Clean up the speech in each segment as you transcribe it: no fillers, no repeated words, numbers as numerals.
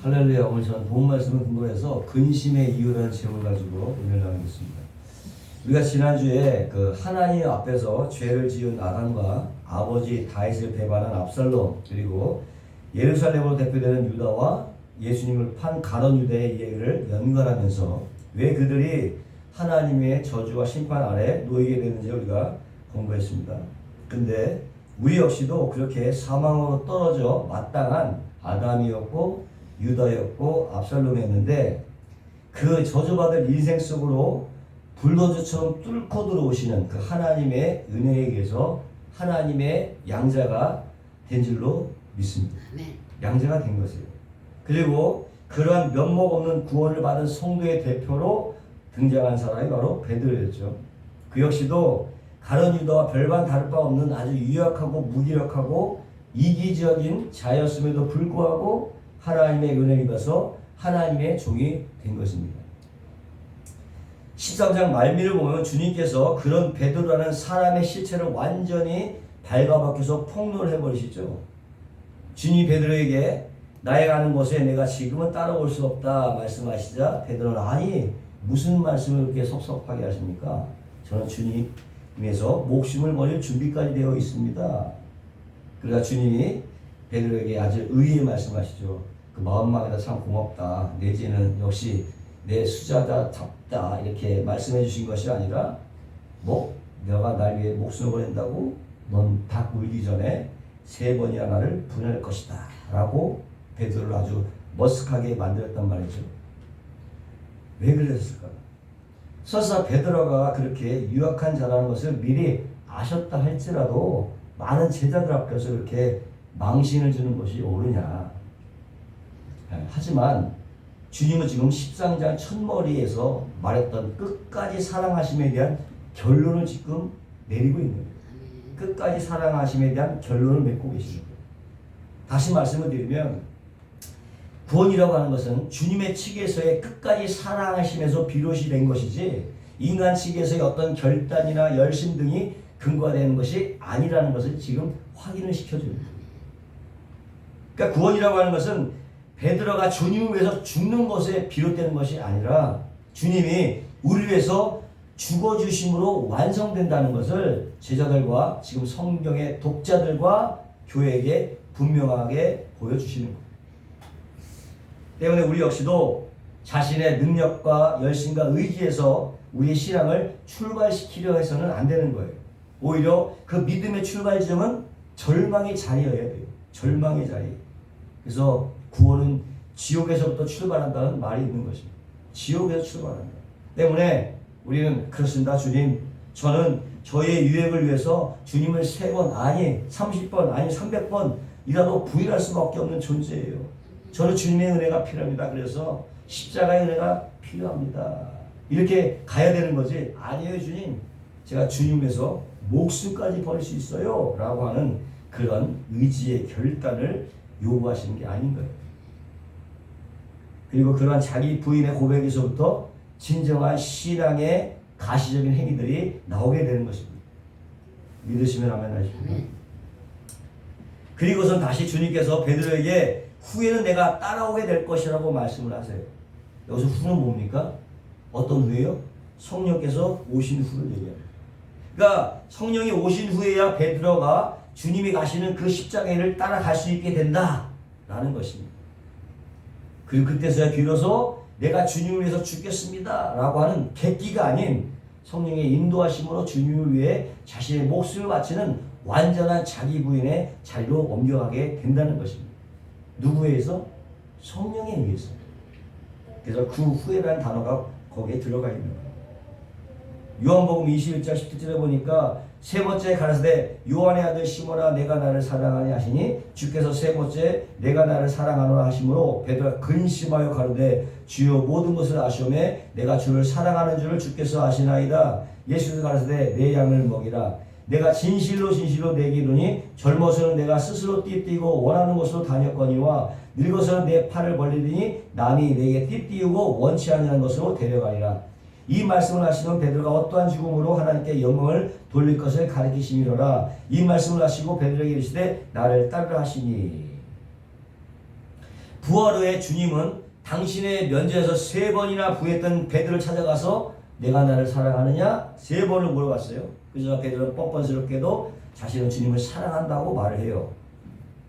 할렐루야. 오늘 저는 본 말씀을 근거해서 근심의 이유라는 제목을 가지고 은혜를 나누겠습니다. 우리가 지난주에 그 하나님 앞에서 죄를 지은 아담과 아버지 다윗을 배반한 압살롬, 그리고 예루살렘으로 대표되는 유다와 예수님을 판 가론 유다의 이야기를 연관하면서 왜 그들이 하나님의 저주와 심판 아래 놓이게 되는지 우리가 공부했습니다. 근데 우리 역시도 그렇게 사망으로 떨어져 마땅한 아담이었고 유다였고 압살롬이었는데, 그 저주받을 인생 속으로 불도저처럼 뚫고 들어오시는 그 하나님의 은혜에 의해서 하나님의 양자가 된 줄로 믿습니다. 양자가 된 것이에요. 그리고 그러한 면목 없는 구원을 받은 성도의 대표로 등장한 사람이 바로 베드로였죠. 그 역시도 가룟 유다와 별반 다를 바 없는 아주 유약하고 무기력하고 이기적인 자였음에도 불구하고 하나님의 은혜를 입어서 하나님의 종이 된 것입니다. 13장 말미를 보면 주님께서 그런 베드로라는 사람의 실체를 완전히 발가벗겨서 폭로를 해버리시죠. 주님이 베드로에게 나의 가는 곳에 내가 지금은 따라올 수 없다 말씀하시자 베드로는 아니 무슨 말씀을 그렇게 섭섭하게 하십니까? 저는 주님에서 목숨을 버릴 준비까지 되어 있습니다. 그러자 주님이 베드로에게 아주 의의의 말씀하시죠. 그 마음만이다 참 고맙다. 내지는 역시 내 수자다 답다 이렇게 말씀해 주신 것이 아니라 내가 날 위해 목숨을 버린다고 넌 닭 물기 전에 3번이나 나를 부인할 것이다 라고 베드로를 아주 머쓱하게 만들었단 말이죠. 왜 그랬을까? 설사 베드로가 그렇게 유약한 자라는 것을 미리 아셨다 할지라도 많은 제자들 앞에서 그렇게 망신을 주는 것이 옳으냐. 하지만 주님은 지금 13장 첫머리에서 말했던 끝까지 사랑하심에 대한 결론을 지금 내리고 있는 거예요. 끝까지 사랑하심에 대한 결론을 맺고 계십니다. 다시 말씀을 드리면 구원이라고 하는 것은 주님의 측에서의 끝까지 사랑하심에서 비롯이 된 것이지 인간 측에서의 어떤 결단이나 열심 등이 근거가 되는 것이 아니라는 것을 지금 확인을 시켜줍니다. 그러니까 구원이라고 하는 것은 베드로가 주님을 위해서 죽는 것에 비롯되는 것이 아니라 주님이 우리를 위해서 죽어주심으로 완성된다는 것을 제자들과 지금 성경의 독자들과 교회에게 분명하게 보여주시는 거예요. 때문에 우리 역시도 자신의 능력과 열심과 의지에서 우리의 신앙을 출발시키려 해서는 안 되는 거예요. 오히려 그 믿음의 출발 지점은 절망의 자리여야 돼요. 절망의 자리. 그래서 구원은 지옥에서부터 출발한다는 말이 있는 것입니다. 지옥에서 출발한다. 때문에 우리는 그렇습니다. 주님, 저는 저의 유익을 위해서 주님을 3번, 아니 30번, 아니 300번이라도 부인할 수밖에 없는 존재예요. 저는 주님의 은혜가 필요합니다. 그래서 십자가의 은혜가 필요합니다. 이렇게 가야 되는 거지. 아니에요, 주님. 제가 주님 위해서 목숨까지 버릴 수 있어요. 라고 하는 그런 의지의 결단을 요구하시는 게 아닌 거예요. 그리고 그러한 자기 부인의 고백에서부터 진정한 신앙의 가시적인 행위들이 나오게 되는 것입니다. 믿으시면 아멘 하십시오. 그리고선 다시 주님께서 베드로에게 후에는 내가 따라오게 될 것이라고 말씀을 하세요. 여기서 후는 뭡니까? 어떤 후예요? 성령께서 오신 후를 얘기합니다. 그러니까 성령이 오신 후에야 베드로가 주님이 가시는 그 십자가를 따라갈 수 있게 된다라는 것입니다. 그리고 그때서야 비로소 내가 주님을 위해서 죽겠습니다 라고 하는 객기가 아닌 성령의 인도하심으로 주님을 위해 자신의 목숨을 바치는 완전한 자기 부인의 자리로 옮겨가게 된다는 것입니다. 누구에 의해서? 성령에 의해서. 그래서 그 후에라는 단어가 거기에 들어가 있는 거예요. 요한복음 21장 17절에 보니까 3번째 가라사대 요한의 아들 시몬아 내가 나를 사랑하니 하시니 주께서 3번째 내가 나를 사랑하노라 하심으로 베드로가 근심하여 가로되 주여 모든 것을 아시오매 내가 주를 사랑하는 줄을 주께서 아시나이다. 예수께서 가라사대 내 양을 먹이라. 내가 진실로 진실로 내게 이르노니 젊어서는 내가 스스로 띠뛰고 원하는 곳으로 다녔거니와 늙어서는 내 팔을 벌리더니 남이 내게 띠띠우고 원치 아니하는 것으로 데려가리라. 이 말씀을 하시는 베드로가 어떠한 죽음으로 하나님께 영광을 돌릴 것을 가리키심이로라. 이 말씀을 하시고 베드로에게 이르시되 나를 따르라 하시니 부활 후에 주님은 당신의 면제에서 3번이나 부했던 베드로를 찾아가서 내가 나를 사랑하느냐 3번을 물어봤어요. 그래서 베드로는 뻔뻔스럽게도 자신은 주님을 사랑한다고 말을 해요.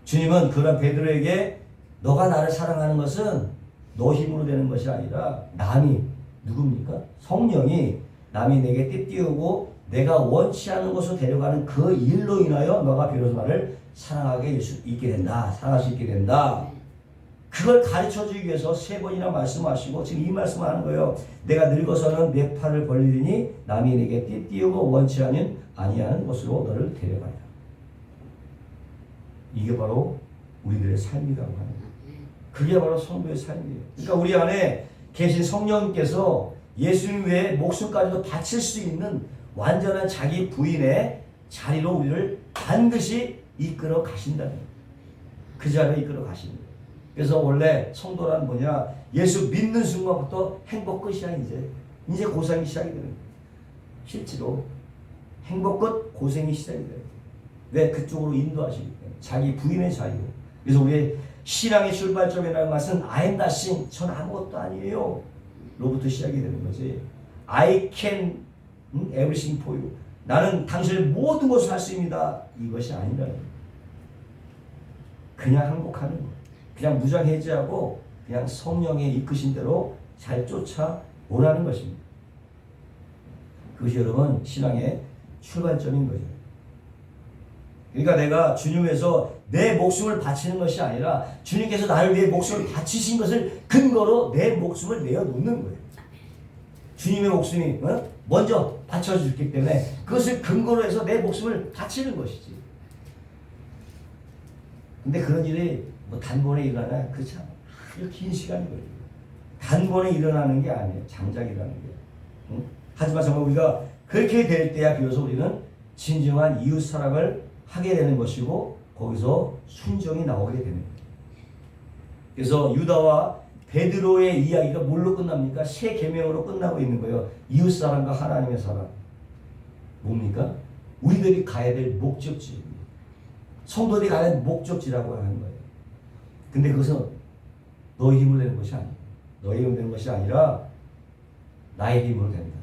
주님은 그런 베드로에게 너가 나를 사랑하는 것은 너 힘으로 되는 것이 아니라 남이 누굽니까? 성령이 남이 내게 띠띠우고 내가 원치 않은 곳으로 데려가는 그 일로 인하여 너가 비로소 나를 사랑하게 있게 된다. 사랑할 수 있게 된다. 그걸 가르쳐주기 위해서 3번이나 말씀하시고 지금 이 말씀을 하는 거예요. 내가 늙어서는 내 팔을 벌리니 남이 내게 띠띠우고 원치 아니하는 곳으로 너를 데려가리라. 이게 바로 우리들의 삶이라고 하는 거예요. 그게 바로 성도의 삶이에요. 그러니까 우리 안에 계신 성령님께서 예수님 외에 목숨까지도 바칠 수 있는 완전한 자기 부인의 자리로 우리를 반드시 이끌어 가신다는 거예요. 그 자리로 이끌어 가시는 거예요. 그래서 원래 성도란 뭐냐? 예수 믿는 순간부터 행복 끝이야. 이제 고생이 시작이 되는 거예요. 실제로 행복 끝, 고생이 시작이 돼요. 왜? 그쪽으로 인도하시기 때문에. 자기 부인의 자리로. 그래서 우리의 신앙의 출발점이라는 것은 I am nothing, 전 아무것도 아니에요 로부터 시작이 되는 거지. I can everything for you. 나는 당신의 모든 것을 할 수 있습니다. 이것이 아니라는 거예요. 그냥 항복하는 거예요. 그냥 무장해제하고 그냥 성령의 이끄신 대로 잘 쫓아오라는 것입니다. 그것이 여러분 신앙의 출발점인 거죠. 그러니까 내가 주님에서 내 목숨을 바치는 것이 아니라 주님께서 나를 위해 목숨을 바치신 것을 근거로 내 목숨을 내어놓는 거예요. 주님의 목숨이 먼저 바쳐주기 때문에 그것을 근거로 해서 내 목숨을 바치는 것이지. 근데 그런 일이 뭐 단번에 일어나냐? 그렇지 않아. 아주 긴 시간이 걸려요. 단번에 일어나는 게 아니에요. 장작이라는 게. 응? 하지만 정말 우리가 그렇게 될 때야 비로소 우리는 진정한 이웃 사랑을 하게 되는 것이고 거기서 순종이 나오게 되는 거예요. 그래서 유다와 베드로의 이야기가 뭘로 끝납니까? 세 계명으로 끝나고 있는 거예요. 이웃 사랑과 하나님의 사랑. 뭡니까? 우리들이 가야 될 목적지입니다. 성도들이 가야 될 목적지라고 하는 거예요. 근데 그것은 너의 힘으로 되는 것이 아니에요. 너의 힘으로 되는 것이 아니라 나의 힘으로 된다.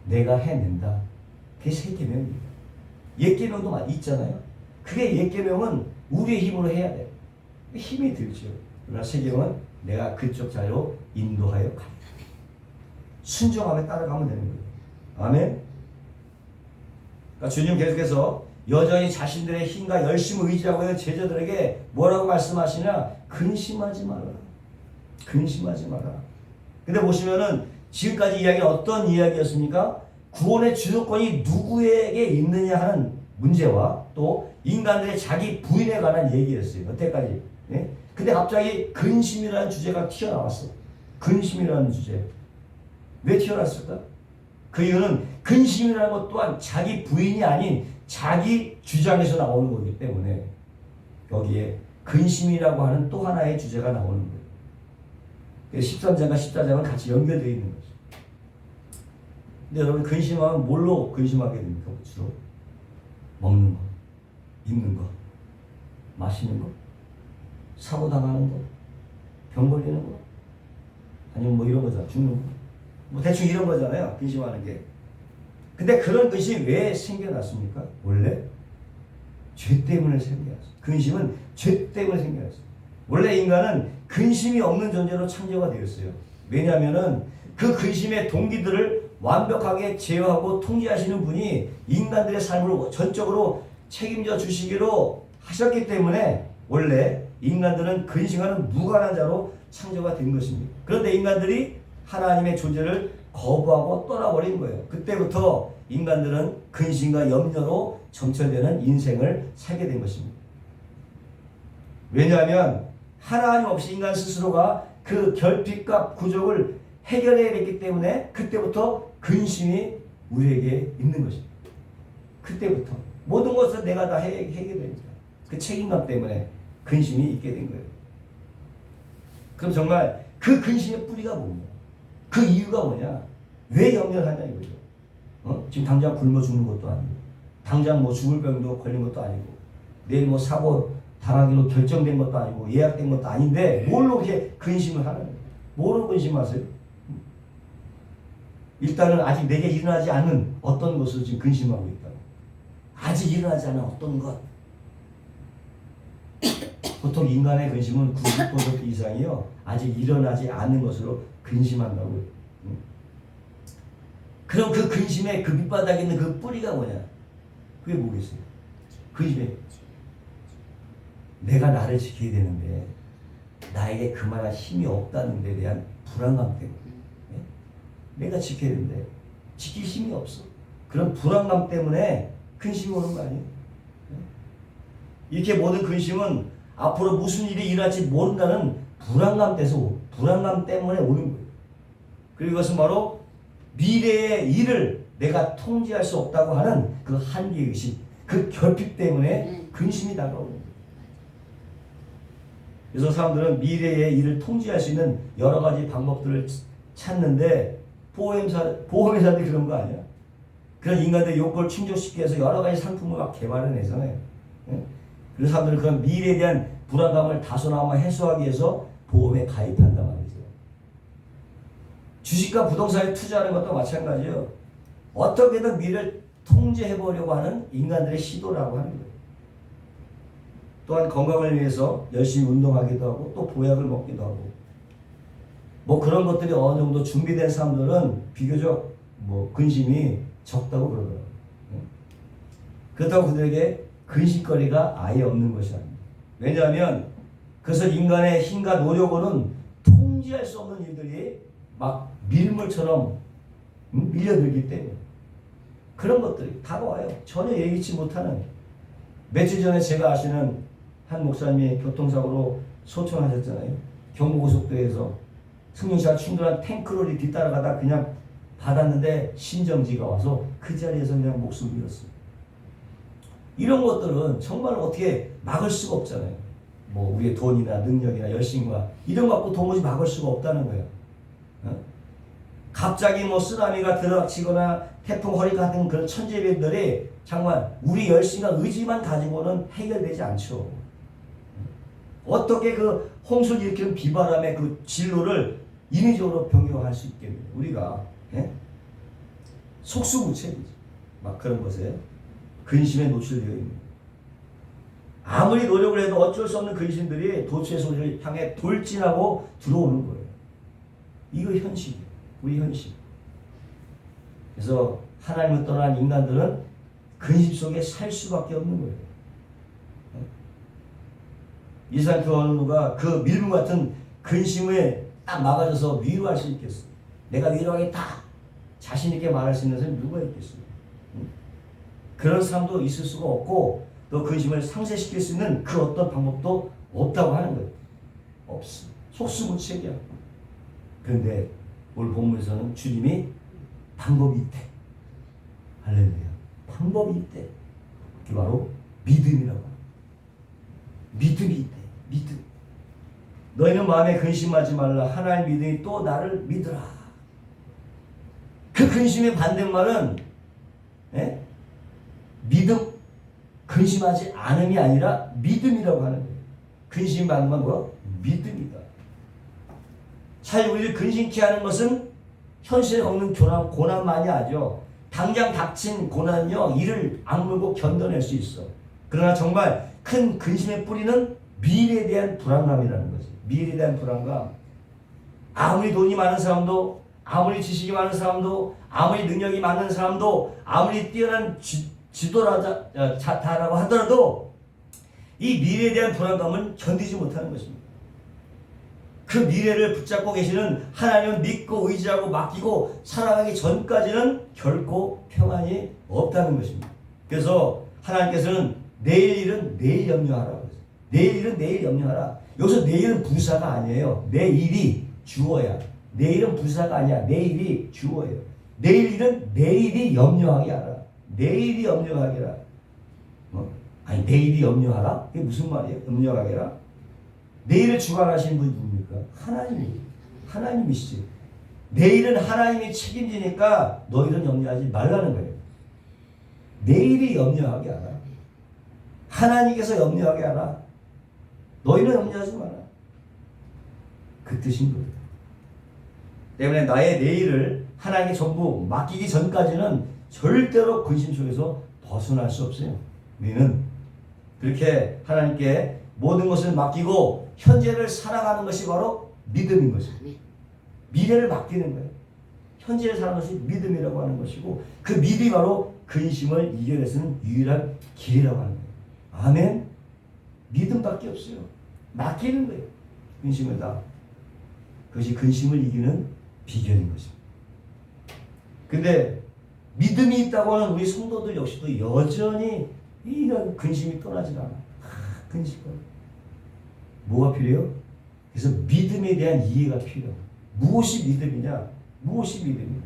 내가 해낸다. 그게 세 계명입니다. 옛 계명도 있잖아요. 그게 옛 계명은 우리의 힘으로 해야 돼. 힘이 들죠. 그러나 세 계명은 내가 그쪽 자리로 인도하여 간다. 순종하며 따라가면 되는 거예요. 아멘. 그러니까 주님 계속해서 여전히 자신들의 힘과 열심을 의지하고 있는 제자들에게 뭐라고 말씀하시냐? 근심하지 마라. 근심하지 마라. 근데 보시면은 지금까지 이야기는 어떤 이야기였습니까? 구원의 주도권이 누구에게 있느냐 하는 문제와 또 인간들의 자기 부인에 관한 얘기였어요. 여태까지. 네? 근데 갑자기 근심이라는 주제가 튀어나왔어. 근심이라는 주제. 왜 튀어나왔을까? 그 이유는 근심이라는 것 또한 자기 부인이 아닌 자기 주장에서 나오는 거기 때문에 여기에 근심이라고 하는 또 하나의 주제가 나오는 거예요. 13장과 14장은 같이 연결되어 있는 거죠. 근데 여러분 근심하면 뭘로 근심하게 됩니까? 주로 먹는 거, 입는 거, 마시는 거, 사고 당하는 거, 병 걸리는 거, 아니면 뭐 이런 거잖아, 죽는 거, 뭐 대충 이런 거잖아요. 근심하는 게. 근데 그런 근심이 왜 생겨났습니까? 원래 죄 때문에 생겨났어요. 근심은 죄 때문에 생겨났어요. 원래 인간은 근심이 없는 존재로 창조가 되었어요. 왜냐하면은 그 근심의 동기들을 완벽하게 제어하고 통제하시는 분이 인간들의 삶을 전적으로 책임져 주시기로 하셨기 때문에 원래 인간들은 근심하는 무관한 자로 창조가 된 것입니다. 그런데 인간들이 하나님의 존재를 거부하고 떠나버린 거예요. 그때부터 인간들은 근심과 염려로 점철되는 인생을 살게 된 것입니다. 왜냐하면 하나님 없이 인간 스스로가 그 결핍과 부족을 해결해야 됐기 때문에 그때부터 근심이 우리에게 있는 것입니다. 그때부터 모든 것을 내가 다 해결됩니다. 그 책임감 때문에 근심이 있게 된 거예요. 그럼 정말 그 근심의 뿌리가 뭐냐? 그 이유가 뭐냐? 왜 염려를 하냐 이거죠. 지금 당장 굶어 죽는 것도 아니고 당장 뭐 죽을 병도 걸린 것도 아니고 내일 뭐 사고 당하기로 결정된 것도 아니고 예약된 것도 아닌데 뭘로 그렇게 근심을 하는 거예요? 뭐로 근심하세요? 일단은 아직 내게 일어나지 않은 어떤 것을 지금 근심하고 있다고. 아직 일어나지 않은 어떤 것. 보통 인간의 근심은 90% 이상이요. 아직 일어나지 않은 것으로 근심한다고요. 그럼 그 근심의 그 밑바닥에 있는 그 뿌리가 뭐냐? 그게 뭐겠어요? 근심에 내가 나를 지켜야 되는데 나에게 그만한 힘이 없다는 데 대한 불안감 때문에 내가 지켜야 되는데 지킬 힘이 없어. 그런 불안감 때문에 근심이 오는 거 아니에요? 이렇게 모든 근심은 앞으로 무슨 일이 일어날지 모른다는 불안감 때문에 오는 거예요. 그리고 이것은 바로 미래의 일을 내가 통제할 수 없다고 하는 그 한계의식, 그 결핍 때문에 근심이 다가오는 거예요. 그래서 사람들은 미래의 일을 통제할 수 있는 여러 가지 방법들을 찾는데 보험회사들이 그런 거 아니야? 그런 인간들의 욕구를 충족시키기 위해서 여러 가지 상품을 막 개발해내잖아요. 그래서 사람들은 그런 미래에 대한 불안감을 다소나마 해소하기 위해서 보험에 가입한단 말이죠. 주식과 부동산에 투자하는 것도 마찬가지예요. 어떻게든 미래를 통제해보려고 하는 인간들의 시도라고 하는 거예요. 또한 건강을 위해서 열심히 운동하기도 하고 또 보약을 먹기도 하고 뭐 그런 것들이 어느 정도 준비된 사람들은 비교적 뭐 근심이 적다고 그러더라고요. 그렇다고 그들에게 근심거리가 아예 없는 것이 아닙니다. 왜냐하면 그것을 인간의 힘과 노력으로는 통제할 수 없는 일들이 막 밀물처럼 밀려들기 때문에 그런 것들이 다가와요. 전혀 예기치 못하는. 며칠 전에 제가 아시는 한 목사님이 교통사고로 소천하셨잖아요. 경부고속도로에서 승용차가 충돌한 탱크로리 뒤따라가다 그냥 받았는데 심정지가 와서 그 자리에서 그냥 목숨을 잃었어요. 이런 것들은 정말 어떻게 막을 수가 없잖아요. 뭐 우리의 돈이나 능력이나 열심과 이런 거 갖고 도무지 막을 수가 없다는 거예요. 갑자기 뭐 쓰나미가 들어닥치거나 태풍 허리 같은 그런 천재변들이 정말 우리 열심과 의지만 가지고는 해결되지 않죠. 어떻게 그 홍수를 일으키는 비바람의 그 진로를 인위적으로 변경할 수 있겠느냐. 우리가 속수무책이죠. 막 그런 것에 근심에 노출되어 있는. 아무리 노력을 해도 어쩔 수 없는 근심들이 도처의 소리를 향해 돌진하고 들어오는 거예요. 이거 현실이에요. 우리 현실. 그래서 하나님을 떠난 인간들은 근심 속에 살 수밖에 없는 거예요. 이상 그 어느 누가 그 밀물 같은 근심에 딱 막아져서 위로할 수 있겠어. 내가 위로하겠다. 자신 있게 말할 수 있는 사람이 누가 있겠어요? 그런 사람도 있을 수가 없고 또 근심을 상쇄시킬 수 있는 그 어떤 방법도 없다고 하는 거예요. 없어. 속수무책이야. 그런데 오늘 본문에서는 주님이 방법이 있대. 할렐루야. 방법이 있대. 그게 바로 믿음이라고 합니다. 믿음이 있대. 믿음. 너희는 마음에 근심하지 말라. 하나님 믿으니 또 나를 믿으라. 그 근심의 반대말은 믿음, 근심하지 않음이 아니라 믿음이라고 하는 거예요. 근심 반대말 뭐야? 믿음이다. 사실 우리를 근심케 하는 것은 현실에 없는 고난만이 아니죠. 당장 닥친 고난은요, 이를 악물고 견뎌낼 수 있어. 그러나 정말 큰 근심의 뿌리는 미래에 대한 불안감이라는 거지. 미래에 대한 불안감. 아무리 돈이 많은 사람도, 아무리 지식이 많은 사람도, 아무리 능력이 많은 사람도, 아무리 뛰어난 지도자라고 하더라도 이 미래에 대한 불안감은 견디지 못하는 것입니다. 그 미래를 붙잡고 계시는 하나님을 믿고 의지하고 맡기고 살아가기 전까지는 결코 평안이 없다는 것입니다. 그래서 하나님께서는 내일 일은 내일 염려하라. 내일 일은 내일 염려하라. 여기서 내일은 부사가 아니에요. 내일이 주어야. 내일은 부사가 아니야. 내일이 주어예요. 내일 일은 내일이 염려하게 하라. 내일이 염려하게 하라. 아니 내일이 염려하라? 그게 무슨 말이에요? 염려하게 하라? 내일을 주관하시는 분이 누굽니까? 하나님이시지. 내일은 하나님이 책임지니까 너희는 염려하지 말라는 거예요. 내일이 염려하게 하라. 하나님께서 염려하게 하라. 너희는 염려하지 마라. 그 뜻인 거예요. 때문에 나의 내일을 하나님께 전부 맡기기 전까지는 절대로 근심 속에서 벗어날 수 없어요. 우리는 그렇게 하나님께 모든 것을 맡기고 현재를 살아가는 것이 바로 믿음인 것이에요. 미래를 맡기는 거예요. 현재를 살아가는 것이 믿음이라고 하는 것이고 그 믿음이 바로 근심을 이겨낼 수 있는 유일한 길이라고 하는 거예요. 아멘. 믿음밖에 없어요. 맡기는 거예요. 근심을 다. 그것이 근심을 이기는 비결인 것입니다. 근데 믿음이 있다고 하는 우리 성도들 역시도 여전히 이런 근심이 떠나질 않아. 근심. 뭐가 필요해요? 그래서 믿음에 대한 이해가 필요해요. 무엇이 믿음이냐? 무엇이 믿음이냐?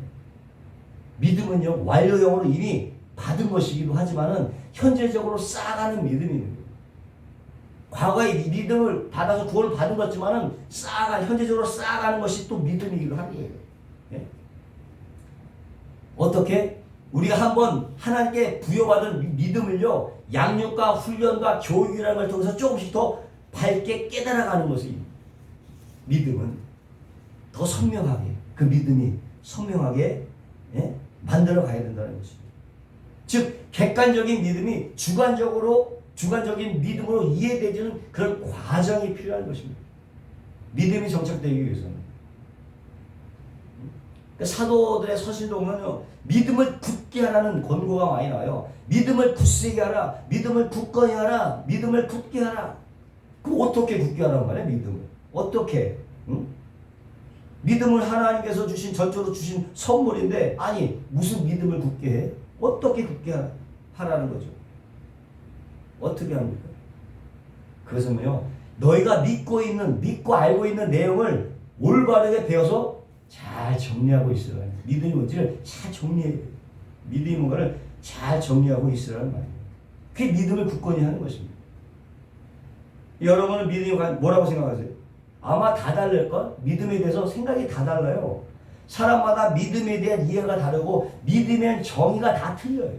믿음은요, 완료형으로 이미 받은 것이기도 하지만은 현재적으로 쌓아가는 믿음이 있는 거예요. 과거에 믿음을 받아서 구원을 받은 것지만은 현재적으로 쌓아가는 것이 또 믿음이기도 하는 거예요. 예? 어떻게? 우리가 한번 하나님께 부여받은 믿음을요, 양육과 훈련과 교육이라는 걸 통해서 조금씩 더 밝게 깨달아가는 것이 믿음은 더 선명하게, 그 믿음이 선명하게 만들어 가야 된다는 것입니다. 즉 객관적인 믿음이 주관적인 믿음으로 이해되지는 그런 과정이 필요한 것입니다. 믿음이 정착되기 위해서는. 사도들의 서신동은요, 믿음을 굳게 하라는 권고가 많이 나와요. 믿음을 굳세게 하라, 믿음을 굳건히 하라, 믿음을 굳게 하라. 그럼 어떻게 굳게 하라는 말이야, 믿음을? 어떻게? 응? 믿음을 하나님께서 주신, 전적으로 주신 선물인데, 아니, 무슨 믿음을 굳게 해? 어떻게 굳게 하라는 거죠? 어떻게 합니까? 그것은요, 너희가 믿고 알고 있는 내용을 올바르게 배워서 잘 정리하고 있으라. 믿음이 뭔지를 잘 정리해. 믿음이 뭔가를 잘 정리하고 있으라는 말이에요. 그게 믿음을 굳건히 하는 것입니다. 여러분은 믿음이 뭐라고 생각하세요? 아마 다 다를걸? 믿음에 대해서 생각이 다 달라요. 사람마다 믿음에 대한 이해가 다르고 믿음에 대한 정의가 다 틀려요.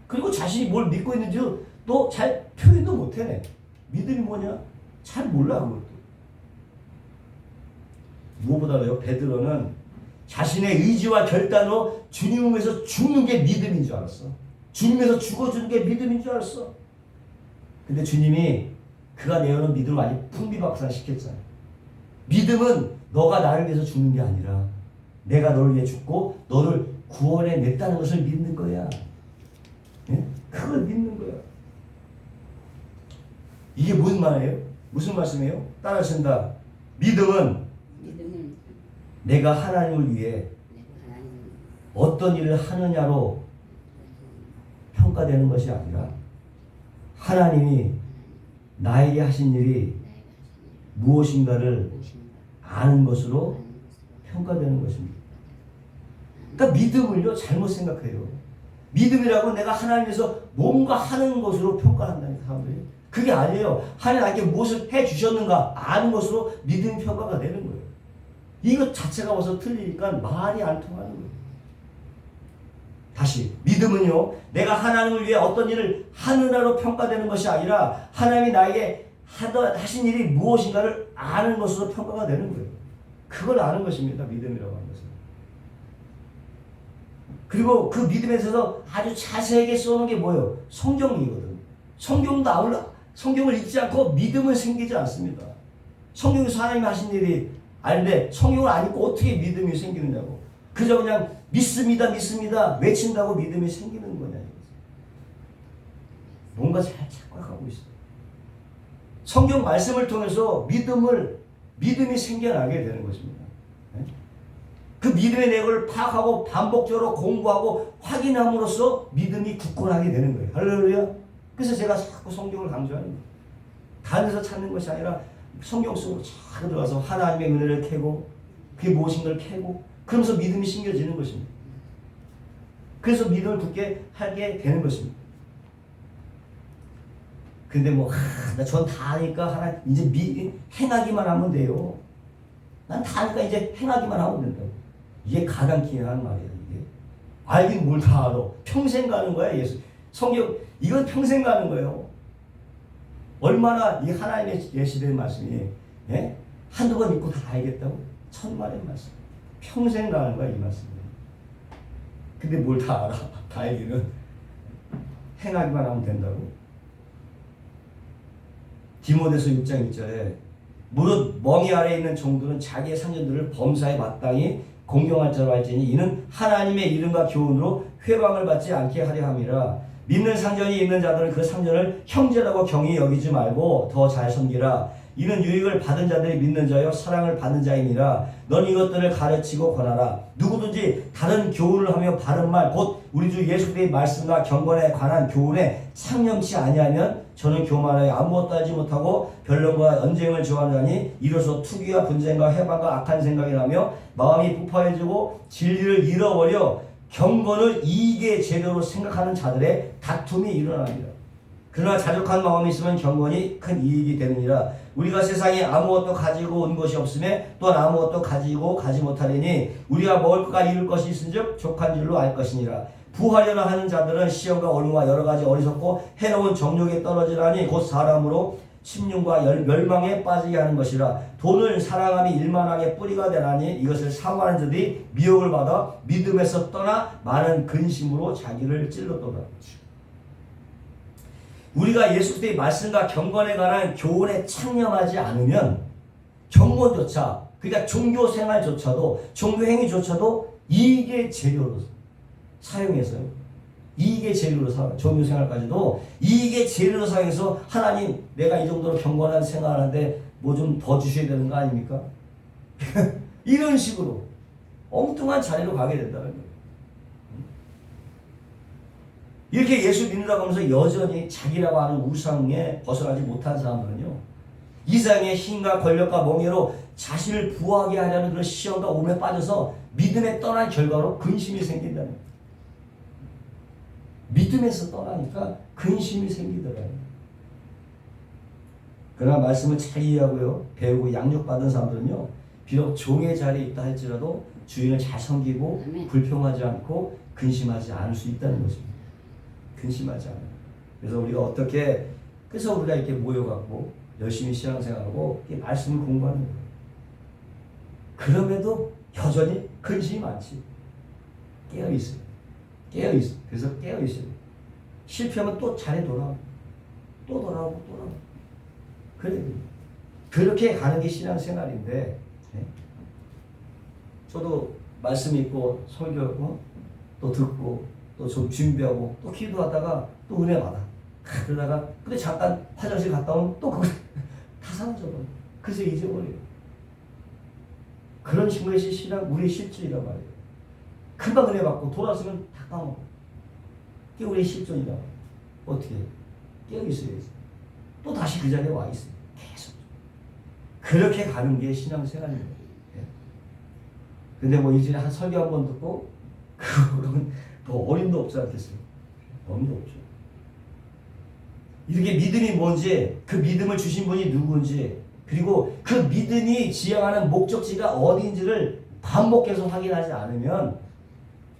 그리고 자신이 뭘 믿고 있는지도 또 잘 표현도 못해. 믿음이 뭐냐? 잘 몰라 그것도. 무엇보다도요, 베드로는 자신의 의지와 결단으로 주님에서 죽는 게 믿음인 줄 알았어. 주님에서 죽어주는 게 믿음인 줄 알았어. 근데 주님이 그가 내어놓은 믿음을 완전히 풍비박산시켰잖아. 믿음은 너가 나를 위해서 죽는 게 아니라 내가 너를 위해 죽고 너를 구원해냈다는 것을 믿는 거야. 예? 그걸 믿는 거야. 이게 무슨 말이에요? 무슨 말씀이에요? 따라하신다. 믿음은 내가 하나님을 위해 어떤 일을 하느냐로 평가되는 것이 아니라 하나님이 나에게 하신 일이 무엇인가를 아는 것으로 평가되는 것입니다. 그러니까 믿음을요, 잘못 생각해요. 믿음이라고 내가 하나님께서 뭔가 하는 것으로 평가한다는 사람들이. 그게 아니에요. 하나님 나에게 무엇을 해주셨는가 아는 것으로 믿음이 평가가 되는 거예요. 이것 자체가 와서 틀리니까 말이 안 통하는 거예요. 다시, 믿음은요, 내가 하나님을 위해 어떤 일을 하느냐로 평가되는 것이 아니라 하나님이 나에게 하신 일이 무엇인가를 아는 것으로 평가가 되는 거예요. 그걸 아는 것입니다. 믿음이라고 하는 것은. 그리고 그 믿음에 있어서 아주 자세하게 써놓은 게 뭐예요? 성경이거든. 성경을 읽지 않고 믿음은 생기지 않습니다. 성경에서 하나님이 하신 일이 아닌데 성경을 안 읽고 어떻게 믿음이 생기느냐고. 그저 그냥 믿습니다 외친다고 믿음이 생기는 거냐. 뭔가 잘 착각하고 있어요. 성경 말씀을 통해서 믿음이 생겨나게 되는 것입니다. 그 믿음의 내용을 파악하고 반복적으로 공부하고 확인함으로써 믿음이 굳건하게 되는 거예요. 할렐루야. 그래서 제가 자꾸 성경을 강조하는 거예요. 다른 데서 찾는 것이 아니라 성경 속으로 잘 들어가서 하나님의 은혜를 캐고 그게 무엇인가를 캐고 그러면서 믿음이 심겨지는 것입니다. 그래서 믿음을 굳게 하게 되는 것입니다. 근데 전 다 아니까 하나 이제 행하기만 하면 돼요. 난 다 아니까 이제 행하기만 하면 된다. 이게 가당키에 하는 말이야. 이게 알긴 뭘 다 알아. 평생 가는 거야. 예수 성경 이건 평생 가는 거예요. 얼마나 이 하나님의 계시된 말씀이 예? 한두 번 읽고 다 알겠다고? 천만의 말씀. 평생 가는 거야 이 말씀이. 근데 뭘 다 알아? 다행히는 행하기만 하면 된다고. 디모데서 6장 1절에 무릇 멍이 아래에 있는 종들은 자기의 상전들을 범사에 마땅히 공경할 자로 할지니 이는 하나님의 이름과 교훈으로 회방을 받지 않게 하려 함이라. 믿는 상전이 있는 자들은 그 상전을 형제라고 경히 여기지 말고 더 잘 섬기라. 이는 유익을 받은 자들이 믿는 자여 사랑을 받는 자이니라. 넌 이것들을 가르치고 권하라. 누구든지 다른 교훈을 하며 바른 말 곧 우리 주 예수 그리스도의 말씀과 경건에 관한 교훈에 창념치 아니하면 저는 교만하여 아무것도 하지 못하고 변론과 언쟁을 좋아하느니 이로써 투기와 분쟁과 해방과 악한 생각이 나며 마음이 부파해지고 진리를 잃어버려 경건을 이익의 재료로 생각하는 자들의 다툼이 일어납니다. 그러나 자족한 마음이 있으면 경건이 큰 이익이 되느니라. 우리가 세상에 아무것도 가지고 온 것이 없음에 또한 아무것도 가지고 가지 못하리니 우리가 먹을 것과 이룰 것이 있은즉 족한 줄로 알 것이니라. 부하려나 하는 자들은 시험과 어려움과 여러 가지 어리석고 해로운 정욕에 떨어지라니 곧 사람으로 심령과 멸망에 빠지게 하는 것이라. 돈을 사랑함이 일만하게 뿌리가 되나니 이것을 사모하는 자들이 미혹을 받아 믿음에서 떠나 많은 근심으로 자기를 찔렀도다. 우리가 예수 그리스도의 말씀과 경건에 관한 교훈에 창념하지 않으면 경건조차, 그러니까 종교 생활조차도, 종교 행위조차도 이익의 재료로 사용해서요. 이익의 재료로 종교 생활까지도 이익의 재료로 사용해서 하나님 내가 이 정도로 경건한 생활을 하는데 뭐 좀 더 주셔야 되는 거 아닙니까? 이런 식으로 엉뚱한 자리로 가게 된다는 거예요. 이렇게 예수 믿는다고 하면서 여전히 자기라고 하는 우상에 벗어나지 못한 사람들은요, 이상의 힘과 권력과 멍에로 자신을 부하게 하려는 그런 시험과 오름에 빠져서 믿음에 떠난 결과로 근심이 생긴다는 거예요. 믿음에서 떠나니까 근심이 생기더라고요. 그러나 말씀을 잘 이해하고요, 배우고 양육받은 사람들은요, 비록 종의 자리에 있다 할지라도 주인을 잘 섬기고 불평하지 않고 근심하지 않을 수 있다는 것입니다. 근심하지 않아요. 그래서 우리가 어떻게, 그래서 우리가 이렇게 모여갖고 열심히 신앙생활하고 말씀을 공부하는 거예요. 그럼에도 여전히 근심이 많지. 깨어있어요. 깨어있어. 그래서 깨어있어요. 실패하면 또 자리에 돌아오고 또 돌아오고 또 돌아오고. 그래. 그렇게 가는 게 신앙생활인데, 네? 저도 말씀 읽고 설교하고 또 듣고 또 좀 준비하고 또 기도하다가 또 은혜 받아. 그러다가 근데 잠깐 화장실 갔다 오면 또 그거 다 사라져버려. 그래서 잊어버려요. 그런 식으로 신앙 우리의 실존이란 말이에요. 금방 은혜 받고 돌아서면 다 까먹어. 그게 우리의 실존이란 말이에요. 어떻게 해요? 깨어있어야지. 또 다시 그 자리에 와 있어요. 계속. 그렇게 가는 게 신앙생활입니다. 근데 뭐 이제 한 설교 한 번 듣고 그러면 더 어림도 없지 않겠어요? 어림도 없죠. 이렇게 믿음이 뭔지, 그 믿음을 주신 분이 누구인지, 그리고 그 믿음이 지향하는 목적지가 어디인지를 반복해서 확인하지 않으면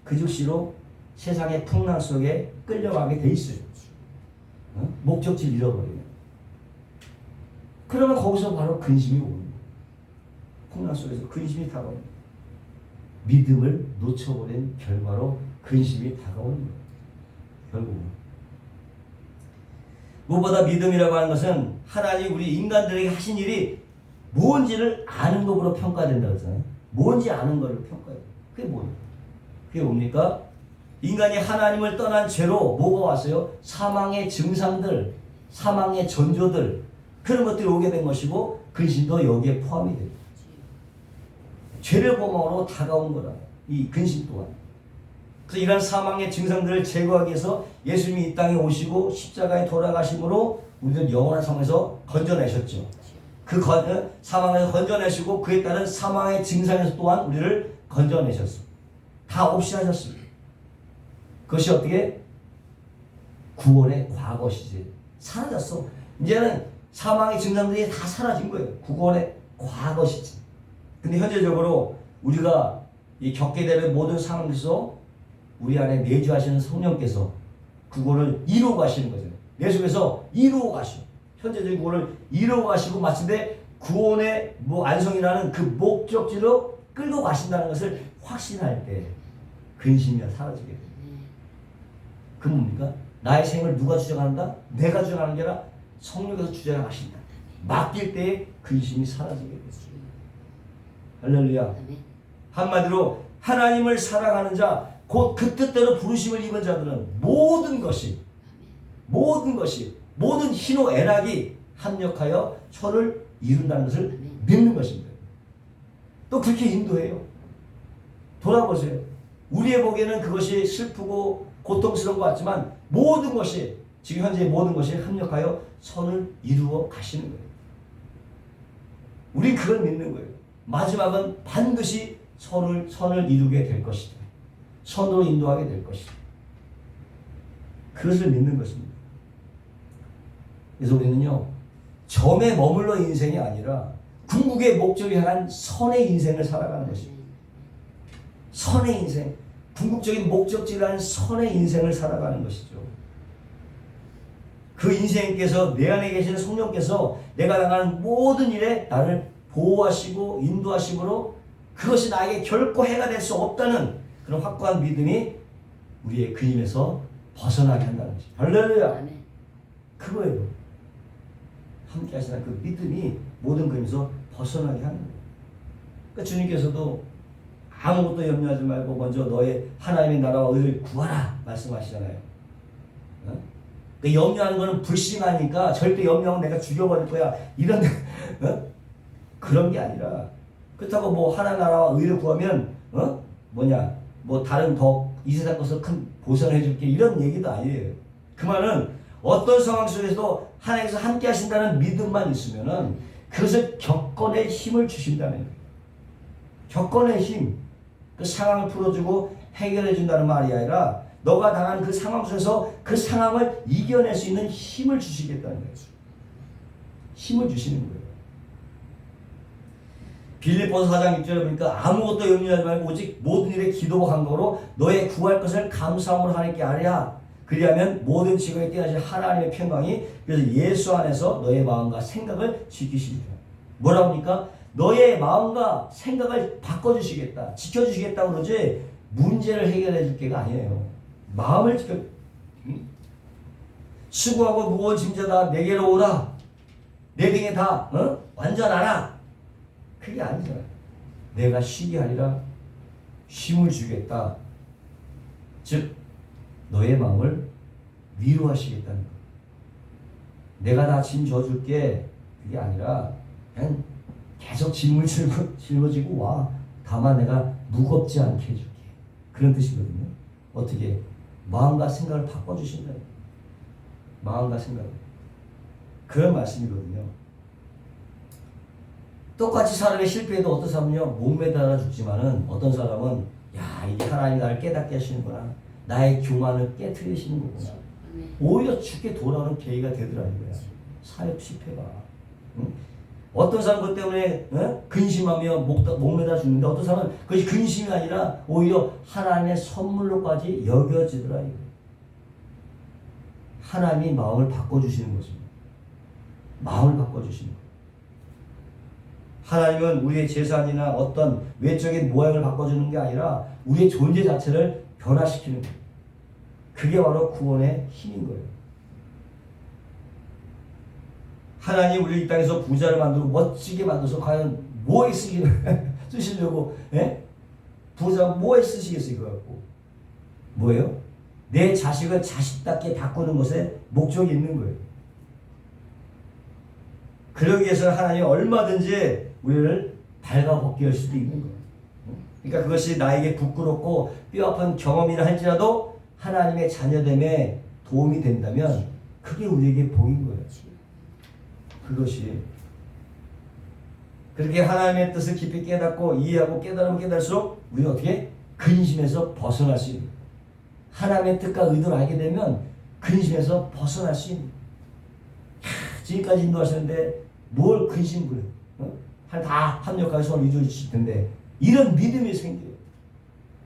그 즉시로 세상의 풍랑 속에 끌려가게 돼 있어요. 목적지를 잃어버리면. 그러면 거기서 바로 근심이 오는 거예요. 풍랑 속에서 근심이 다가옵니다. 믿음을 놓쳐버린 결과로 근심이 다가오는 거예요. 결국은. 무엇보다 믿음이라고 하는 것은 하나님 우리 인간들에게 하신 일이 뭔지를 아는 것으로 평가된다고 했잖아요. 뭔지 아는 것을 평가해요. 그게 뭐예요? 그게 뭡니까? 인간이 하나님을 떠난 죄로 뭐가 왔어요? 사망의 증상들, 사망의 전조들, 그런 것들이 오게 된 것이고 근심도 여기에 포함이 돼요. 죄를 범함으로 다가온 거다. 이 근심 또한. 그래서 이러한 사망의 증상들을 제거하기 위해서 예수님이 이 땅에 오시고 십자가에 돌아가심으로 우리를 영원한 사망에서 건져내셨죠. 그 사망에서 건져내시고 그에 따른 사망의 증상에서 또한 우리를 건져내셨어. 다 없이 하셨습니다. 그것이 어떻게? 구원의 과거 시제. 사라졌어. 이제는 사망의 증상들이 다 사라진 거예요. 구원의 과거 시제. 근데 현재적으로 우리가 이 겪게 되는 모든 상황에서 우리 안에 내주하시는 성령께서 그거를 이루어 가시는 거죠. 내 속에서 이루어 가시오. 현재적인 구원을 이루어 가시고 마침내 구원의 안성이라는 그 목적지로 끌고 가신다는 것을 확신할 때 근심이 사라지게 돼요. 그 뭡니까? 나의 생을 누가 주장한다? 내가 주장하는 게 아니라 성령께서 주장하신다. 맡길 때에 근심이 사라지게 됐어요. 할렐루야. 한마디로 하나님을 사랑하는 자, 곧 그 뜻대로 부르심을 입은 자들은 모든 것이 모든 희노애락이 합력하여 초를 이룬다는 것을 믿는 것입니다. 또 그렇게 인도해요. 돌아보세요. 우리의 보기에는 그것이 슬프고 고통스러운 것 같지만 모든 것이 지금 현재 모든 것이 합력하여 선을 이루어 가시는 거예요. 우린 그걸 믿는 거예요. 마지막은 반드시 선을 이루게 될 것이다. 선으로 인도하게 될 것이다. 그것을 믿는 것입니다. 그래서 우리는요, 점에 머물러 인생이 아니라 궁극의 목적을 향한 선의 인생을 살아가는 것입니다. 선의 인생, 궁극적인 목적지라는 선의 인생을 살아가는 것이죠. 그 인생께서 내 안에 계시는 성령께서 내가 당하는 모든 일에 나를 보호하시고 인도하심으로 그것이 나에게 결코 해가 될 수 없다는 그런 확고한 믿음이 우리의 그림에서 벗어나게 한다는 것이죠. 할렐루야. 그거예요. 함께 하시는 그 믿음이 모든 그림에서 벗어나게 하는 거예요. 그러니까 주님께서도 아무것도 염려하지 말고 먼저 너의 하나님의 나라와 의를 구하라 말씀하시잖아요. 어? 그러니까 염려하는 것은 불신하니까 절대 염려하면 내가 죽여버릴 거야 이런 그런 게 아니라, 그렇다고 하나님 나라와 의를 구하면 다른 더 이 세상 것을 큰 보상을 해줄게 이런 얘기도 아니에요. 그 말은 어떤 상황 속에서도 하나님께서 함께 하신다는 믿음만 있으면은 그것을 겪어낼 힘을 주신다는 거예요. 겪어낼 힘. 그 상황을 풀어주고 해결해 준다는 말이 아니라 너가 당한 그 상황 속에서 그 상황을 이겨낼 수 있는 힘을 주시겠다는 거예요. 힘을 주시는 거예요. 빌립보서 4장 6절에 보니까 아무것도 염려하지 말고 오직 모든 일에 기도와 간구로 너의 구할 것을 감사함으로 하나님께 아뢰라. 그리하면 모든 지각에 뛰어나신 하나님의 평강이 그래서 예수 안에서 너의 마음과 생각을 지키시리라. 뭐라고 합니까? 너의 마음과 생각을 바꿔주시겠다. 지켜주시겠다고 그러지 문제를 해결해 줄 게가 아니에요. 마음을 지켜. 수고하고 무거운 짐자다 내게로 오라. 내 등에 다 완전하라. 그게 아니잖아요. 내가 쉬게 하리라. 쉼을 주겠다. 즉 너의 마음을 위로하시겠다는 거. 내가 다 짐 져줄게. 그게 아니라 그냥 계속 짐을 짊어지고 와. 다만 내가 무겁지 않게 해줄게. 그런 뜻이거든요. 어떻게? 마음과 생각을 바꿔주신다. 마음과 생각을. 그런 말씀이거든요. 똑같이 사람이 실패해도 어떤 사람은요, 목매달아 죽지만은 어떤 사람은 이게 하나님이 나를 깨닫게 하시는구나. 나의 교만을 깨트리시는 거구나. 오히려 죽게 돌아오는 계기가 되더라는 거야. 사역 실패가. 응? 어떤 사람은 그것 때문에 근심하며 목매달아 죽는데 어떤 사람은 그것이 근심이 아니라 오히려 하나님의 선물로까지 여겨지더라. 하나님이 마음을 바꿔주시는 것입니다. 마음을 바꿔주시는 것. 하나님은 우리의 재산이나 어떤 외적인 모양을 바꿔주는 게 아니라 우리의 존재 자체를 변화시키는 거예요. 그게 바로 구원의 힘인 거예요. 하나님 우리 이 땅에서 부자를 만들고 멋지게 만들어서 과연 뭐에 쓰시려고 부자 뭐에 쓰시겠어요? 그거 갖고 뭐예요? 내 자식을 자식답게 바꾸는 것에 목적이 있는 거예요. 그러기 위해서 하나님이 얼마든지 우리를 발가벗게 할 수도 있는 거예요. 그러니까 그것이 나에게 부끄럽고 뼈아픈 경험이라 할지라도 하나님의 자녀됨에 도움이 된다면 그게 우리에게 복인 거예요. 그것이 그렇게 하나님의 뜻을 깊이 깨닫고 이해하고 깨달으면 깨달을수록 우리는 어떻게? 근심에서 벗어날 수 있는 거예요. 하나님의 뜻과 의도를 알게 되면 근심에서 벗어날 수 있는 거예요. 지금까지 인도하셨는데 뭘 근심 부려? 다 합력하게 손을 이루어 주실 텐데 이런 믿음이 생겨요.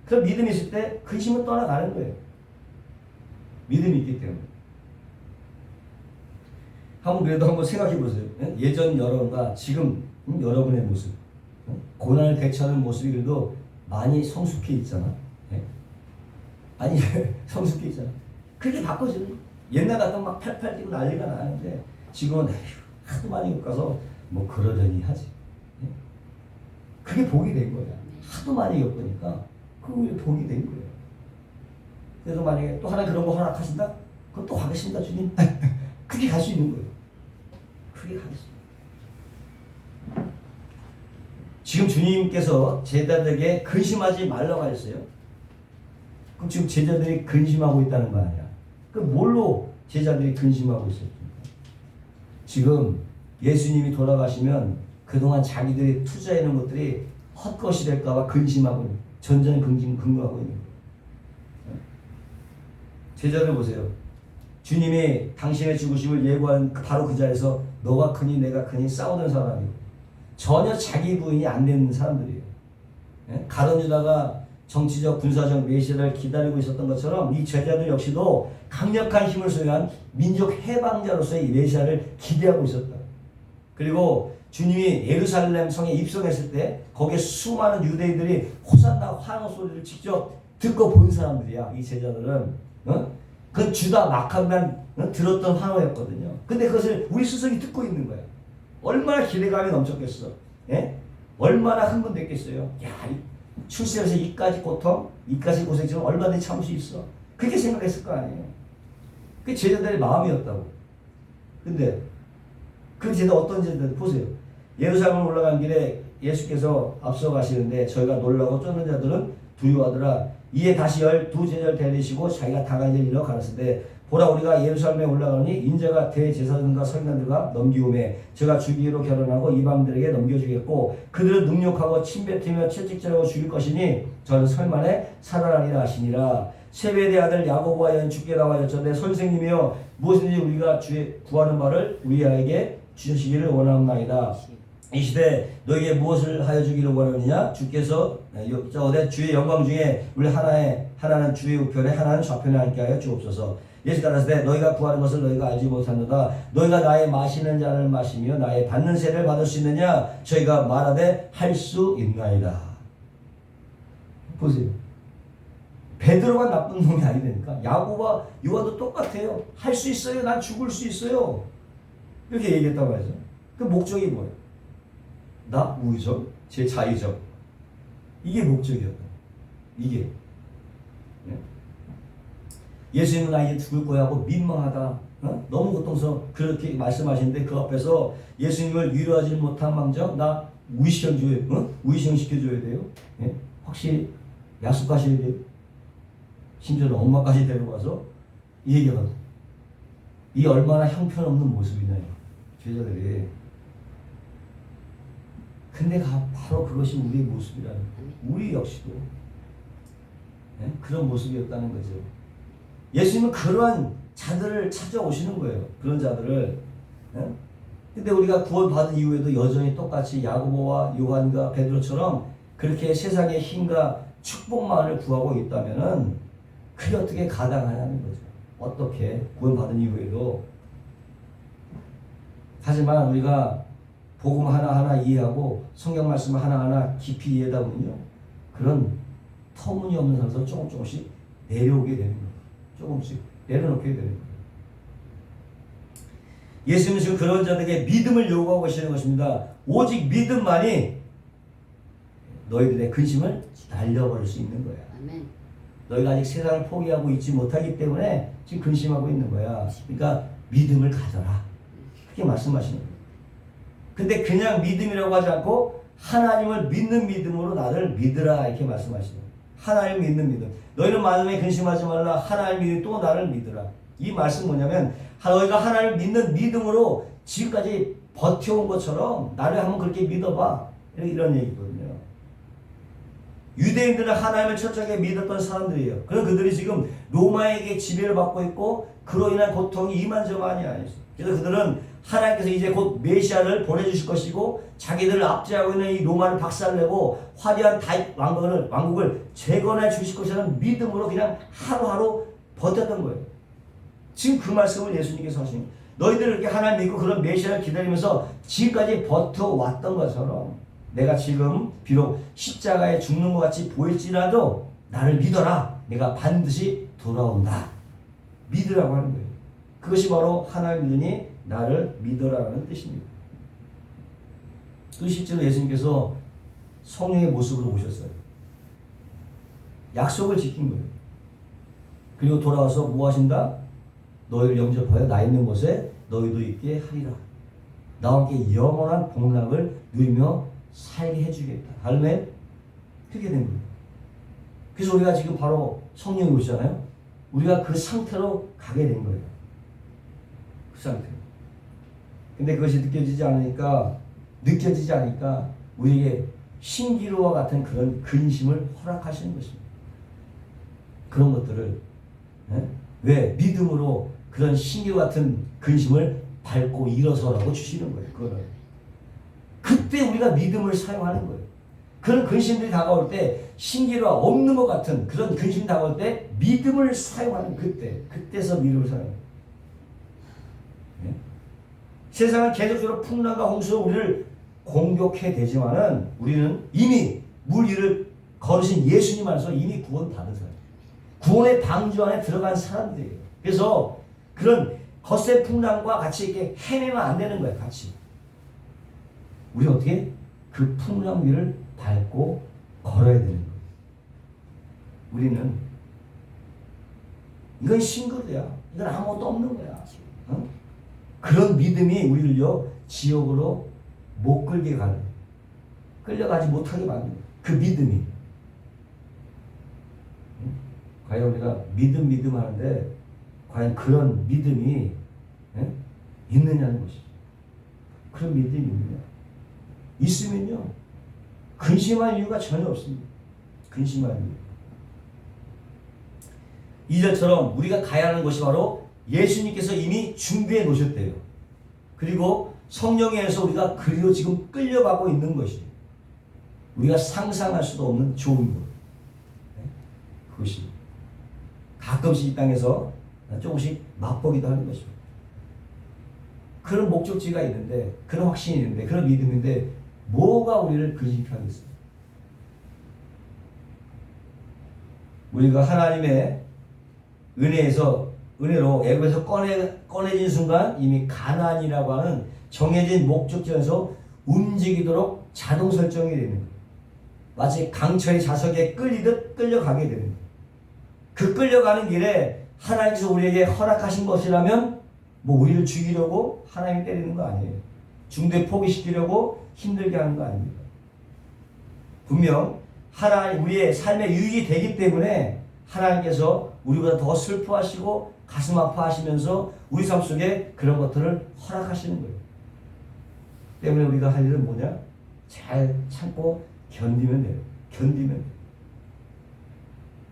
그런 믿음이 있을 때 근심은 떠나가는 거예요. 믿음이 있기 때문에. 한번 그래도 한번 생각해 보세요. 예전 여러분과 지금 여러분의 모습, 고난을 대처하는 모습이 그래도 많이 성숙해 있잖아. 아니 성숙해 있잖아. 그렇게 바꿔지는 거야. 옛날 같으면 막 팔팔 뛰고 난리가 나는데 지금은 에휴, 하도 많이 겪어서 뭐 그러려니 하지. 그게 복이 된 거야. 하도 많이 겪으니까 그게 복이 된 거예요. 그래서 만약에 또 하나 그런 거 허락하신다? 그건 또 가겠습니다 주님. 그게 갈 수 있는 거예요. 그게 가겠습니다. 지금 주님께서 제자들에게 근심하지 말라고 하셨어요. 그럼 지금 제자들이 근심하고 있다는 거 아니야. 그 뭘로 제자들이 근심하고 있었습니까? 지금 예수님이 돌아가시면 그동안 자기들이 투자해놓은 것들이 헛것이 될까봐 근심하고 있는, 전전에 근거하고 있는 거예요. 제자들 보세요. 주님이 당신의 죽으심을 예고한 바로 그 자리에서 너가 크니 내가 크니 싸우던 사람이고 전혀 자기 부인이 안 되는 사람들이에요. 가룟 유다가 정치적 군사적 메시아를 기다리고 있었던 것처럼 이 제자들 역시도 강력한 힘을 소유한 민족 해방자로서의 메시아를 기대하고 있었다. 그리고 주님이 예루살렘 성에 입성했을 때 거기에 수많은 유대인들이 호산나 환호 소리를 직접 듣고 본 사람들이야. 이 제자들은 그 주다 막함만 들었던 환호였거든요. 근데 그것을 우리 스승이 듣고 있는 거야. 얼마나 기대감이 넘쳤겠어. 예? 얼마나 흥분됐겠어요. 야, 출생에서 이까지 고통, 이까지 고생처럼 얼마든지 참을 수 있어. 그렇게 생각했을 거 아니에요. 그게 제자들의 마음이었다고. 근데 그 제자 어떤 제자들 보세요. 예루살렘 올라간 길에 예수께서 앞서 가시는데 저희가 놀라고 쫓는 자들은 두려워하더라. 이에 다시 12제자를 데리시고 자기가 당할 일을 이러 가르치되 보라 우리가 예루살렘에 올라가니 인자가 대제사장과 서기관들과 넘기우매 저가 주기로 결혼하고 이방들에게 넘겨주겠고 그들은 능욕하고 침뱉으며 채찍질하고 죽일 것이니 저는 설만에 살아나리라 하시니라. 세베대의 아들 야고보와 여인 주께 나와 여쭤되 선생님이여 무엇인지 우리가 주의 구하는 바를 우리에게 주시기를 원하옵나이다. 이 시대 너에게 무엇을 하여 주기를 원하느냐? 주께서 여쭤오되 주의 영광 중에 우리 하나는 주의 우편에 하나는 좌편에 앉게 하여 주옵소서. 예수가 가라사대 너희가 구하는 것을 너희가 알지 못하노다. 너희가 나의 마시는 잔을 마시며 나의 받는 세를 받을 수 있느냐? 저희가 말하되 할 수 있나이다. 보세요. 베드로가 나쁜 놈이 아니니까 야고보와 요한도 똑같아요. 할 수 있어요. 난 죽을 수 있어요. 이렇게 얘기했단 말이죠. 그 목적이 뭐예요? 나 우의적, 제 자의적. 이게 목적이었다. 이게. 예수님은 나 이제 죽을 거야 하고 민망하다. 너무 고통스러워. 그렇게 말씀하시는데 그 앞에서 예수님을 위로하지 못한 망정 나 우의시험 시켜줘야 돼요. 예? 확실히 약속하셔야 돼요. 심지어는 엄마까지 데려가서 이 얘기하거든. 이 얼마나 형편없는 모습이냐. 제자들이. 근데 바로 그것이 우리의 모습이라는 거예요. 우리 역시도 그런 모습이었다는 거죠. 예수님은 그러한 자들을 찾아오시는 거예요. 그런 자들을. 근데 우리가 구원받은 이후에도 여전히 똑같이 야고보와 요한과 베드로처럼 그렇게 세상의 힘과 축복만을 구하고 있다면은 그게 어떻게 가당하냐는 거죠. 어떻게 구원받은 이후에도. 하지만 우리가 복음 하나하나 이해하고 성경 말씀 하나하나 깊이 이해하다 보면요. 그런 터무니없는 상에서 조금씩 내려오게 되는 거예요. 조금씩 내려놓게 되는 거예요. 예수님은 지금 그런 자들에게 믿음을 요구하고 계시는 것입니다. 오직 믿음만이 너희들의 근심을 날려버릴 수 있는 거야. 아멘. 너희가 아직 세상을 포기하고 있지 못하기 때문에 지금 근심하고 있는 거야. 그러니까 믿음을 가져라. 그렇게 말씀하시는 거예요. 근데 그냥 믿음이라고 하지 않고 하나님을 믿는 믿음으로 나를 믿으라 이렇게 말씀하시는 거예요. 하나님을 믿는 믿음. 너희는 마음에 근심하지 말라. 하나님을 믿는 또 나를 믿으라. 이 말씀 뭐냐면 너희가 하나님을 믿는 믿음으로 지금까지 버텨온 것처럼 나를 한번 그렇게 믿어봐. 이런 얘기거든요. 유대인들은 하나님을 철저하게 믿었던 사람들이에요. 그럼 그들이 지금 로마에게 지배를 받고 있고 그로 인한 고통이 이만저만이 아니었어요. 그래서 그들은 하나님께서 이제 곧 메시아를 보내주실 것이고 자기들을 압제하고 있는 이 로마를 박살내고 화려한 다윗 왕국을 재건해 주실 것이라는 믿음으로 그냥 하루하루 버텼던 거예요. 지금 그 말씀을 예수님께서 하시는 거예요. 너희들 이렇게 하나님 믿고 그런 메시아를 기다리면서 지금까지 버텨왔던 것처럼 내가 지금 비록 십자가에 죽는 것 같이 보일지라도 나를 믿어라. 내가 반드시 돌아온다. 믿으라고 하는 거예요. 그것이 바로 하나님 믿으니 나를 믿어라라는 뜻입니다. 또 실제로 예수님께서 성령의 모습으로 오셨어요. 약속을 지킨 거예요. 그리고 돌아와서 뭐 하신다? 너희를 영접하여 나 있는 곳에 너희도 있게 하리라. 나와 함께 영원한 복락을 누리며 살게 해주겠다. 할매 그렇게 된 거예요. 그래서 우리가 지금 바로 성령이 오시잖아요. 우리가 그 상태로 가게 된 거예요. 그 상태로. 근데 그것이 느껴지지 않으니까 우리에게 신기루와 같은 그런 근심을 허락하시는 것입니다. 그런 것들을 왜 믿음으로 그런 신기루 같은 근심을 밟고 일어서라고 주시는 거예요. 그거는 그때 우리가 믿음을 사용하는 거예요. 그런 근심들이 다가올 때 신기루가 없는 것 같은 그런 근심이 다가올 때 믿음을 사용하는 그때서 믿음을 사용해요. 세상은 계속적으로 풍랑과 홍수로 우리를 공격해 대지만은 우리는 이미 물 위를 걸으신 예수님 안에서 이미 구원받은 사람, 구원의 방주 안에 들어간 사람들이에요. 그래서 그런 거센 풍랑과 같이 이렇게 헤매면 안 되는 거예요. 같이 우리는 어떻게 그 풍랑 위를 밟고 걸어야 되는 거예요. 우리는 이건 싱그러야. 이건 아무것도 없는 거야. 어? 그런 믿음이 우리를요 지옥으로 못 끌게 가는, 끌려가지 못하게 만드는 그 믿음이. 과연 우리가 믿음 하는데 과연 그런 믿음이 있느냐는 것이죠. 그런 믿음이 있느냐? 있으면요 근심할 이유가 전혀 없습니다. 근심할 이유. 2절처럼 우리가 가야 하는 것이 바로 예수님께서 이미 준비해 놓으셨대요. 그리고 성령에서 우리가 그리로 지금 끌려가고 있는 것이 우리가 상상할 수도 없는 좋은 것. 그것이 가끔씩 이 땅에서 조금씩 맛보기도 하는 것입니다. 그런 목적지가 있는데, 그런 확신이 있는데, 그런 믿음인데 뭐가 우리를 근심케 하겠어요? 우리가 하나님의 은혜로 애굽에서 꺼내진 순간 이미 가나안이라고 하는 정해진 목적지에서 움직이도록 자동 설정이 되는 거예요. 마치 강철이 자석에 끌리듯 끌려가게 되는 거예요. 그 끌려가는 길에 하나님께서 우리에게 허락하신 것이라면 뭐 우리를 죽이려고 하나님이 때리는 거 아니에요. 중도에 포기시키려고 힘들게 하는 거 아닙니다. 분명 하나님 우리의 삶에 유익이 되기 때문에 하나님께서 우리보다 더 슬퍼하시고 가슴 아파하시면서 우리 삶 속에 그런 것들을 허락하시는 거예요. 때문에 우리가 할 일은 뭐냐? 잘 참고 견디면 돼요. 견디면 돼요.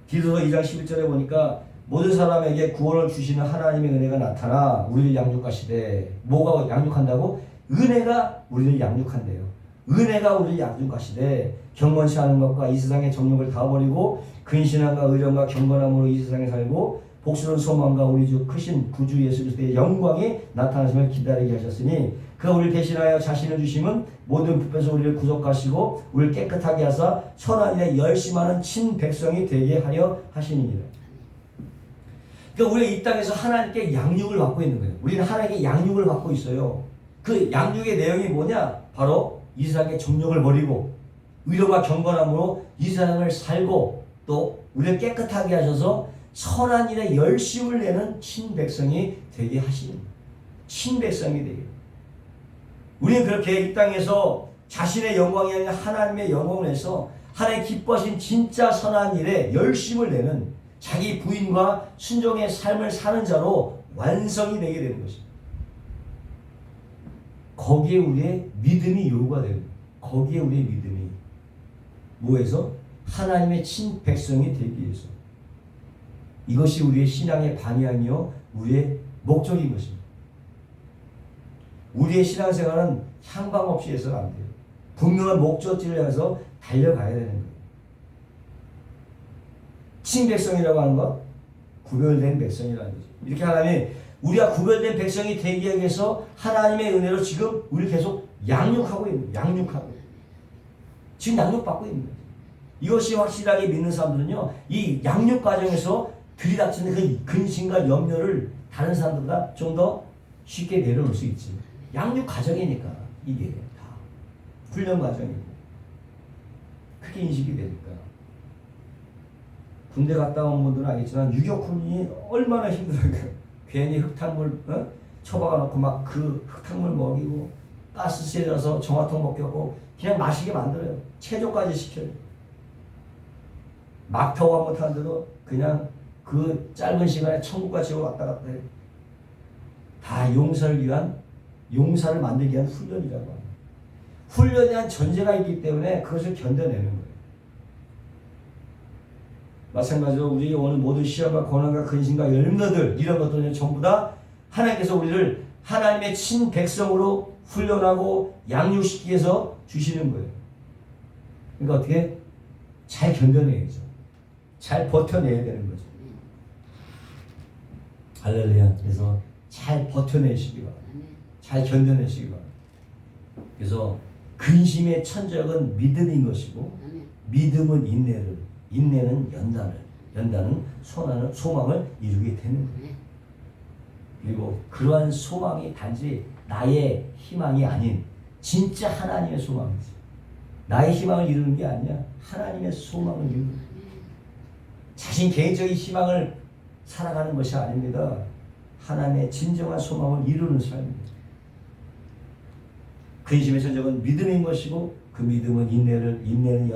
디도서 2장 11절에 보니까 모든 사람에게 구원을 주시는 하나님의 은혜가 나타나 우리를 양육하시되, 뭐가 양육한다고? 은혜가 우리를 양육한대요. 은혜가 우리를 양육하시되 경건치 않은 것과 이 세상의 정욕을 다 버리고 근신함과 의령과 경건함으로 이 세상에 살고 복스러운 소망과 우리 주 크신 구주 예수 그리스도의 영광이 나타나심을 기다리게 하셨으니 그가 우리를 대신하여 자신을 주심은 모든 불편에서 우리를 구속하시고 우리를 깨끗하게 하사 선한 일에 열심하는 친백성이 되게 하려 하시니라. 그러니까 우리가 이 땅에서 하나님께 양육을 받고 있는 거예요. 우리는 하나님께 양육을 받고 있어요. 그 양육의 내용이 뭐냐? 바로 이 세상의 정욕을 버리고 의로와 경건함으로 이 세상을 살고 또 우리를 깨끗하게 하셔서 선한 일에 열심을 내는 친백성이 되게 하시는 거예요. 친백성이 되게. 우리는 그렇게 이 땅에서 자신의 영광이 아니라 하나님의 영광을 내서 하나님 기뻐하신 진짜 선한 일에 열심을 내는 자기 부인과 순종의 삶을 사는 자로 완성이 되게 되는 것입니다. 거기에 우리의 믿음이 요구가 되는 거예요. 거기에 우리의 믿음이 뭐해서? 하나님의 친백성이 되기 위해서. 이것이 우리의 신앙의 방향이요 우리의 목적인 것입니다. 우리의 신앙생활은 향방 없이 해서는 안 돼요. 분명한 목적지를 향해서 달려가야 되는 거예요. 친백성이라고 하는 것, 구별된 백성이라는 거죠. 이렇게 하나님이 우리가 구별된 백성이 되기 위해서 하나님의 은혜로 지금 우리를 계속 양육하고 있는 거예요. 양육하고. 지금 양육받고 있는 거예요. 이것이 확실하게 믿는 사람들은요, 이 양육 과정에서 들이닥치는 그 근심과 염려를 다른 사람들보다 좀 더 쉽게 내려놓을 수 있지. 양육 과정이니까 이게 다 훈련 과정이고 그렇게 인식이 되니까. 군대 갔다 온 분들은 알겠지만 유격 훈련이 얼마나 힘들어요. 괜히 흙탕물 처박아 놓고 막 그 흙탕물 먹이고 가스실에 가서 정화통 먹이고 그냥 마시게 만들어요. 체조까지 시켜요. 막타고 못하는데도 그냥 그 짧은 시간에 천국과 지옥 왔다 갔다 해요. 다 용사를 만들기 위한 훈련이라고 합니다. 훈련에 대한 전제가 있기 때문에 그것을 견뎌내는 거예요. 마찬가지로 우리 오늘 모든 시험과 고난과 근심과 열매들 이런 것들은 전부 다 하나님께서 우리를 하나님의 친백성으로 훈련하고 양육시키기 위해서 주시는 거예요. 그러니까 어떻게 잘 견뎌내야죠. 잘 버텨내야 되는 거죠. 할렐루야. 그래서 잘 버텨내시기 바랍니다. 잘 견뎌내시기 바랍니다. 그래서 근심의 천적은 믿음인 것이고 믿음은 인내를, 인내는 연단은 소망을 이루게 되는 거예요. 그리고 그러한 소망이 단지 나의 희망이 아닌 진짜 하나님의 소망이지. 나의 희망을 이루는 게 아니야. 하나님의 소망을 이루는 거예요. 자신 개인적인 희망을 살아가는 것이 아닙니다. 하나님의 진정한 소망을 이루는 삶입니다. 근심의 천적은 믿음인 것이고 그 믿음은 인내는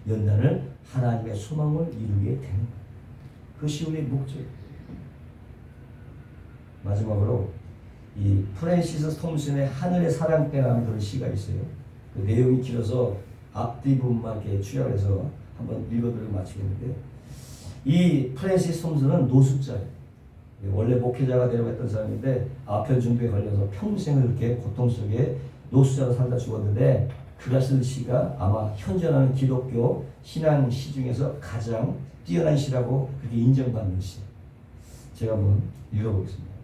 연단을 하나님의 소망을 이루게 되는 거예요. 그것이 우리의 목적이에요. 마지막으로 이 프랜시스 톰슨의 하늘의 사랑대라는 그런 시가 있어요. 그 내용이 길어서 앞뒤 부분만 이렇게 추려해서 한번 읽어드리고 마치겠는데, 이 프랜시스 톰슨은 노숙자예요. 원래 목회자가 되려고 했던 사람인데 아편 중독에 걸려서 평생을 그렇게 고통 속에 노숙자로 살다 죽었는데, 그가 쓴 시가 아마 현존하는 기독교 신앙 시 중에서 가장 뛰어난 시라고 그렇게 인정받는 시. 제가 한번 읽어보겠습니다.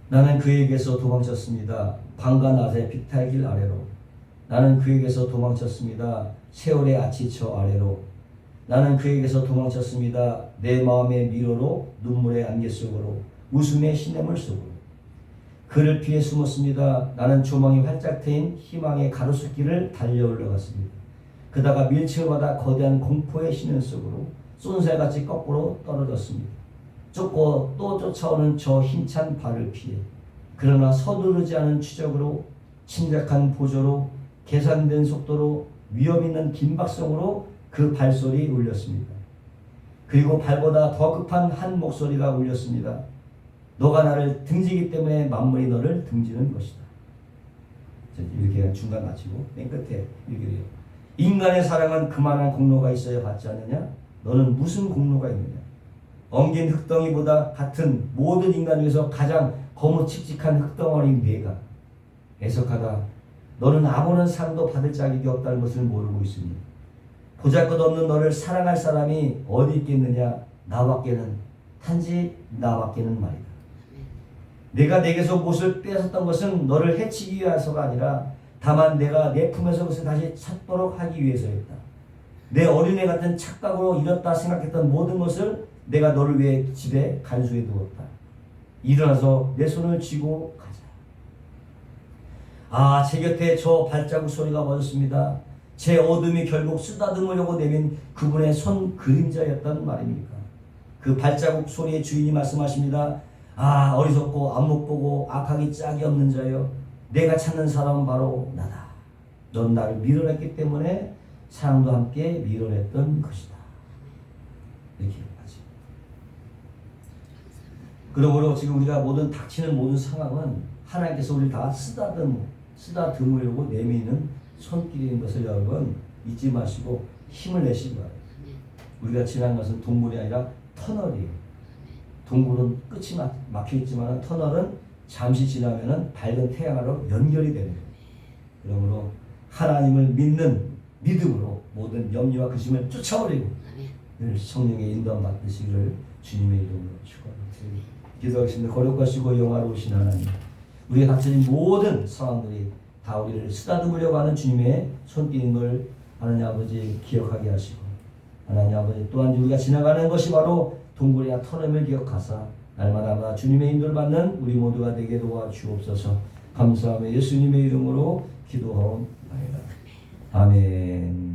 나는 그에게서 도망쳤습니다. 밤과 낮의 빛의 길 아래로. 나는 그에게서 도망쳤습니다. 세월의 아치처 아래로. 나는 그에게서 도망쳤습니다. 내 마음의 미로로, 눈물의 안개 속으로, 웃음의 시냇물 속으로. 그를 피해 숨었습니다. 나는 조망이 활짝 트인 희망의 가로수길을 달려 올라갔습니다. 그다가 밀치를 받아 거대한 공포의 시련 속으로 쏜살같이 거꾸로 떨어졌습니다. 쫓고 또 쫓아오는 저 힘찬 발을 피해, 그러나 서두르지 않은 추적으로, 침착한 보조로, 계산된 속도로, 위험 있는 긴박성으로 그 발소리 울렸습니다. 그리고 발보다 더 급한 한 목소리가 울렸습니다. 너가 나를 등지기 때문에 만물이 너를 등지는 것이다. 이렇게 중간 마치고 맨 끝에 이렇게 돼요. 인간의 사랑은 그만한 공로가 있어야 받지 않느냐? 너는 무슨 공로가 있느냐? 엉긴 흙덩이보다 같은 모든 인간 중에서 가장 거무칙칙한 흙덩어리인 네가 애석하다. 너는 아무런 상도 받을 자격이 없다는 것을 모르고 있으니 보잘것없는 너를 사랑할 사람이 어디 있겠느냐? 단지 나밖에는 말이다. 내가 내게서 무엇을 뺏었던 것은 너를 해치기 위해서가 아니라 다만 내가 내 품에서 그것을 다시 찾도록 하기 위해서였다. 내 어린애 같은 착각으로 잃었다 생각했던 모든 것을 내가 너를 위해 집에 간수해 두었다. 일어나서 내 손을 쥐고 가자. 아, 제 곁에 저 발자국 소리가 멎었습니다. 제 어둠이 결국 쓰다듬으려고 내민 그분의 손 그림자였단 말입니까? 그 발자국 소리의 주인이 말씀하십니다. 아, 어리석고 안목 보고 악하기 짝이 없는 자여, 내가 찾는 사람은 바로 나다. 넌 나를 밀어냈기 때문에 사랑도 함께 밀어냈던 것이다. 이렇게 하지. 그러므로 지금 우리가 닥치는 모든 상황은 하나님께서 우리를 다 쓰다듬으려고 내미는 손길인 것을 여러분 잊지 마시고 힘을 내시기 바랍니다. 우리가 지난 것은 동굴이 아니라 터널이에요. 동굴은 끝이 막혀있지만 터널은 잠시 지나면 밝은 태양으로 연결이 되는 거예요. 그러므로 하나님을 믿는 믿음으로 모든 염려와 근심을 쫓아버리고 늘 성령의 인도함 받으시기를 주님의 이름으로 축원합니다. 기도하겠습니다. 거룩하시고 영화로우신 하나님, 우리가 닥쳐진 모든 상황들이 다 우리를 쓰다듬으려고 하는 주님의 손길임을 하나님 아버지 기억하게 하시고, 하나님 아버지 또한 우리가 지나가는 것이 바로 동굴이나 터널을 기억하사 날마다 주님의 인도를 받는 우리 모두가 되게 도와주옵소서. 감사하며 예수님의 이름으로 기도하옵나이다. 아멘.